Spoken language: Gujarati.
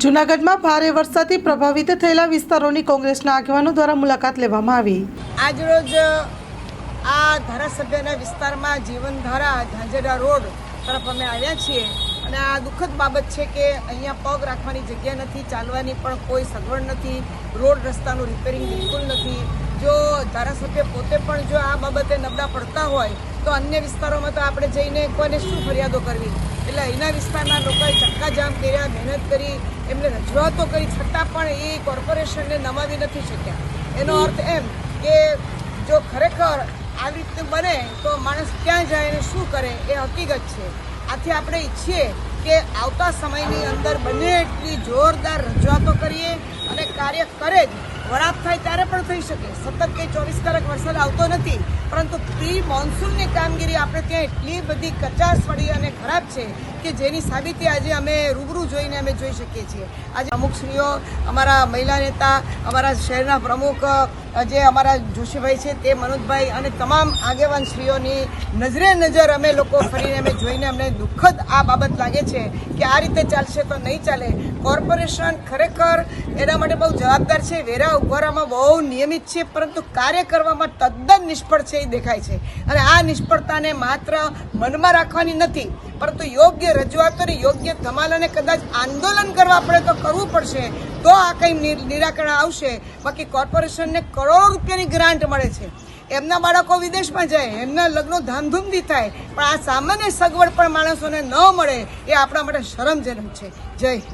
જૂનાગઢમાં ભારે વરસાદથી પ્રભાવિત થયેલા વિસ્તારોની કોંગ્રેસના આગેવાનો દ્વારા મુલાકાત લેવામાં આવી। આજરોજ આ ધારાસભ્યના વિસ્તારમાં જીવનધારા ઝાંઝેડા રોડ તરફ અમે આવ્યા છીએ અને આ દુઃખદ બાબત છે કે અહીંયા પગ રાખવાની જગ્યા નથી, ચાલવાની પણ કોઈ સગવડ નથી, રોડ રસ્તાનું રિપેરિંગ બિલકુલ નથી। જો ધારાસભ્ય પોતે પણ જો આ બાબતે નબળા પડતા હોય તો અન્ય વિસ્તારોમાં તો આપણે જઈને કોઈને શું ફરિયાદો કરવી। એટલે અહીંના વિસ્તારના લોકોએ ચક્કાજામ કર્યા, મહેનત કરી, એમને રજૂઆતો કરી, છતાં પણ એ કોર્પોરેશનને નમાવી નથી શક્યા। એનો અર્થ એમ કે જો ખરેખર આવી રીતે બને તો માણસ ક્યાં જાય અને શું કરે એ હકીકત છે। આથી આપણે ઈચ્છીએ કે આવતા સમયની અંદર બને એટલી જોરદાર રજૂઆતો કરીએ અને કાર્ય કરે જ। વરાપ થાય ત્યારે પણ થઈ શકે, સતત કંઈ 24 કલાક વરસાદ આવતો નથી, પરંતુ પ્રી મોન્સૂનની કામગીરી આપણે ત્યાં એટલી બધી કચાશવાળી અને ખરાબ છે કે જેની સાબિતી આજે અમે રૂબરૂ જોઈને અમે જોઈ શકીએ છીએ। આજે અમુકશ્રીઓ, અમારા મહિલા નેતા, અમારા શહેરના પ્રમુખ જે અમારા જોશીભાઈ છે તે મનોજભાઈ અને તમામ આગેવાનશ્રીઓની નજરે નજર અમે લોકો ફરીને અમે જોઈને અમને દુઃખદ આ બાબત લાગે છે કે આ રીતે ચાલશે તો નહીં ચાલે। કોર્પોરેશન ખરેખર એના માટે બહુ જવાબદાર છે, વેરા ઉભારવામાં બહુ નિયમિત છે, પરંતુ કાર્ય કરવામાં તદ્દન નિષ્ફળ છે એ દેખાય છે। અને આ નિષ્ફળતાને માત્ર મનમાં રાખવાની નથી, પરંતુ યોગ્ય રજૂઆતોને યોગ્ય ધમાલ અને કદાચ આંદોલન કરવા પડે તો કરવું પડશે, તો આ કંઈ નિરાકરણ આવશે। બાકી કોર્પોરેશનને કરોડો રૂપિયાની ગ્રાન્ટ મળે છે, એમના બાળકો વિદેશમાં જાય, એમના લગ્નો ધામધૂમથી થાય, પણ આ સામાન્ય સગવડ પણ માણસોને ન મળે એ આપણા માટે શરમજનક છે। જય